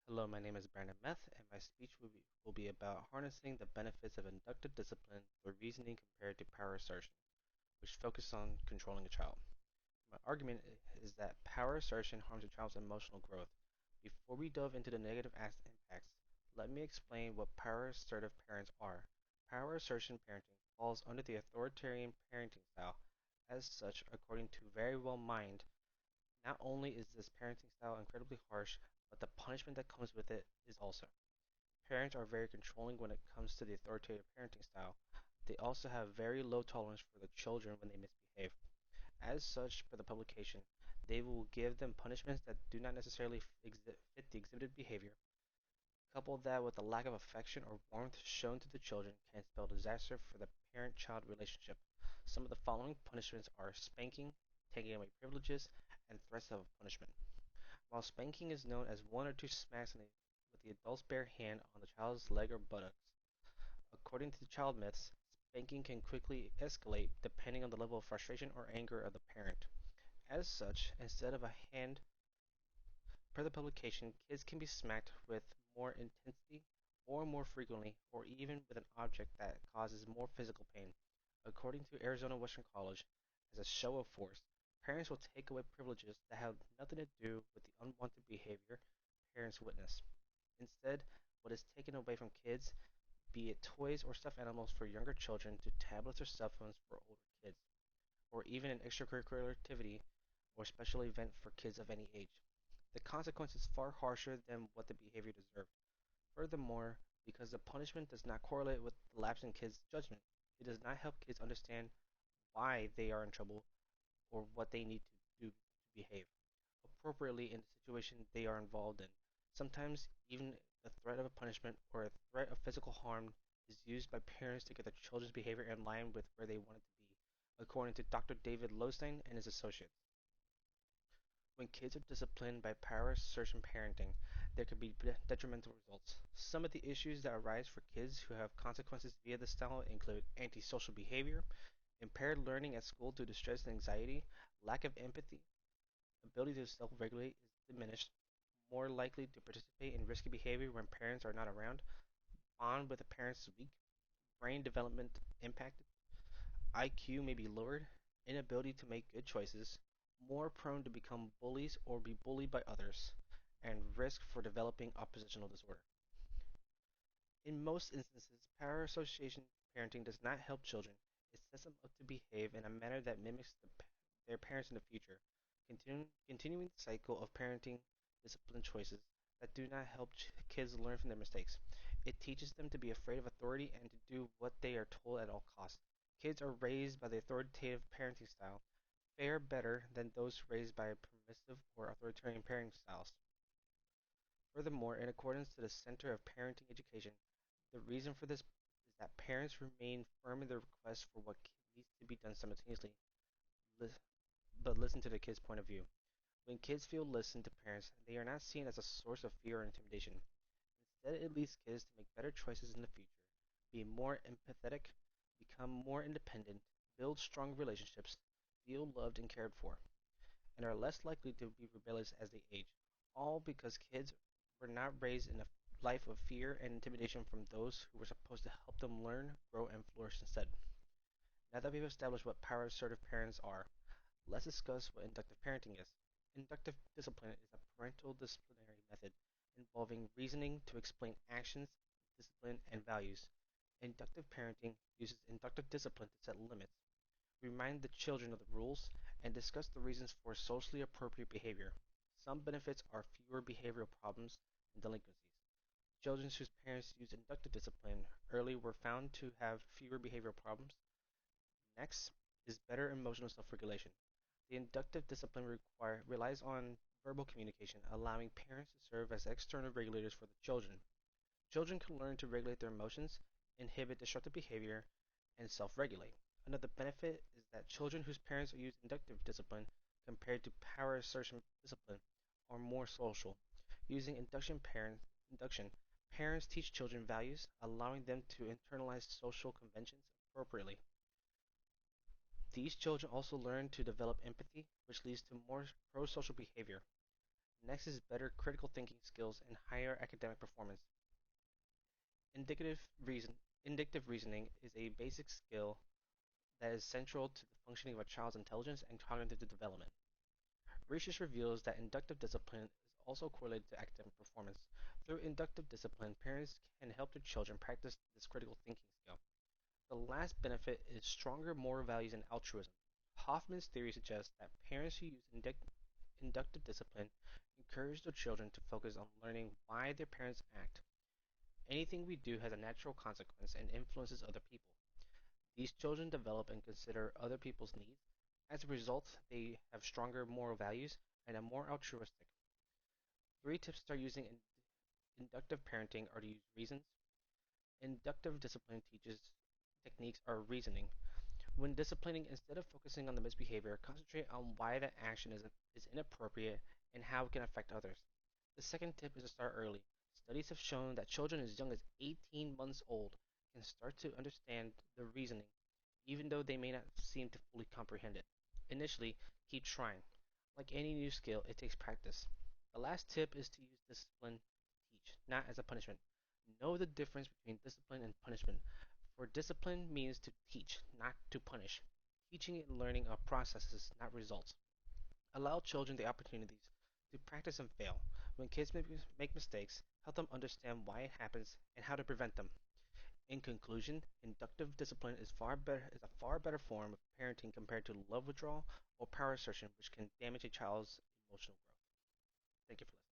Hello, my name is Brandon Meth, and my speech will be about harnessing the benefits of inductive discipline through reasoning compared to power assertion, which focus on controlling a child. My argument is that power assertion harms a child's emotional growth. Before we delve into the negative impacts, let me explain what power assertive parents are. Power assertion parenting falls under the authoritarian parenting style. As such, according to Very Well Mind, not only is this parenting style incredibly harsh, but the punishment that comes with it is also. Parents are very controlling when it comes to the authoritative parenting style. They also have very low tolerance for the children when they misbehave. As such, for the publication, they will give them punishments that do not necessarily fit the exhibited behavior. Couple that with the lack of affection or warmth shown to the children can spell disaster for the parent-child relationship. Some of the following punishments are spanking, taking away privileges, and threats of punishment. While spanking is known as one or two smacks with the adult's bare hand on the child's leg or buttocks, according to child myths, spanking can quickly escalate depending on the level of frustration or anger of the parent. As such, instead of a hand, per the publication, kids can be smacked with more intensity or more frequently, or even with an object that causes more physical pain. According to Arizona Western College, as a show of force, parents will take away privileges that have nothing to do with the unwanted behavior parents witness. Instead, what is taken away from kids, be it toys or stuffed animals for younger children to tablets or cell phones for older kids, or even an extracurricular activity or special event for kids of any age. The consequence is far harsher than what the behavior deserved. Furthermore, because the punishment does not correlate with the lapse in kids' judgment, it does not help kids understand why they are in trouble or what they need to do to behave appropriately in the situation they are involved in. Sometimes even the threat of a punishment or a threat of physical harm is used by parents to get their children's behavior in line with where they want it to be, according to Dr. David Lostein and his associates. When kids are disciplined by power assertion parenting, there can be detrimental results. Some of the issues that arise for kids who have consequences via this style include antisocial behavior, impaired learning at school due to stress and anxiety, lack of empathy, ability to self-regulate is diminished, more likely to participate in risky behavior when parents are not around, bond with the parents is weak, brain development impacted, IQ may be lowered, inability to make good choices, more prone to become bullies or be bullied by others, and risk for developing oppositional disorder. In most instances, power association parenting does not help children. It sets them up to behave in a manner that mimics their parents in the future, continuing the cycle of parenting discipline choices that do not help kids learn from their mistakes. It teaches them to be afraid of authority and to do what they are told at all costs. Kids are raised by the authoritative parenting style fare better than those raised by permissive or authoritarian parenting styles. Furthermore, in accordance to the Center of Parenting Education, the reason for this is that parents remain firm in their request for what needs to be done simultaneously, but listen to the kid's point of view. When kids feel listened to parents, they are not seen as a source of fear or intimidation. Instead, it leads kids to make better choices in the future, be more empathetic, become more independent, build strong relationships, feel loved and cared for, and are less likely to be rebellious as they age. All because kids were not raised in a life of fear and intimidation from those who were supposed to help them learn, grow, and flourish instead. Now that we've established what power assertive parents are, let's discuss what inductive parenting is. Inductive discipline is a parental disciplinary method involving reasoning to explain actions, discipline, and values. Inductive parenting uses inductive discipline to set limits, remind the children of the rules, and discuss the reasons for socially appropriate behavior. Some benefits are fewer behavioral problems and delinquencies. Children whose parents used inductive discipline early were found to have fewer behavioral problems. Next is better emotional self-regulation. The inductive discipline relies on verbal communication, allowing parents to serve as external regulators for the children. Children can learn to regulate their emotions, inhibit destructive behavior, and self-regulate. Another benefit is that children whose parents use inductive discipline compared to power assertion discipline are more social. Using induction, parents teach children values, allowing them to internalize social conventions appropriately. These children also learn to develop empathy, which leads to more pro-social behavior. Next is better critical thinking skills and higher academic performance. Indicative reason, Inductive reasoning is a basic skill that is central to the functioning of a child's intelligence and cognitive development. Research reveals that inductive discipline is also correlated to academic performance. Through inductive discipline, parents can help their children practice this critical thinking skill. The last benefit is stronger moral values and altruism. Hoffman's theory suggests that parents who use inductive discipline encourage their children to focus on learning why their parents act. Anything we do has a natural consequence and influences other people. These children develop and consider other people's needs. As a result, they have stronger moral values and are more altruistic. Three tips to start using inductive parenting are to use reasons. Inductive discipline teaches techniques are reasoning. When disciplining, instead of focusing on the misbehavior, concentrate on why that action is inappropriate and how it can affect others. The second tip is to start early. Studies have shown that children as young as 18 months old can start to understand the reasoning, even though they may not seem to fully comprehend it. Initially, keep trying. Like any new skill, it takes practice. The last tip is to use discipline to teach, not as a punishment. Know the difference between discipline and punishment. For discipline means to teach, not to punish. Teaching and learning are processes, not results. Allow children the opportunities to practice and fail. When kids make mistakes, help them understand why it happens and how to prevent them. In conclusion, inductive discipline is a far better form of parenting compared to love withdrawal or power assertion, which can damage a child's emotional growth. Thank you for listening.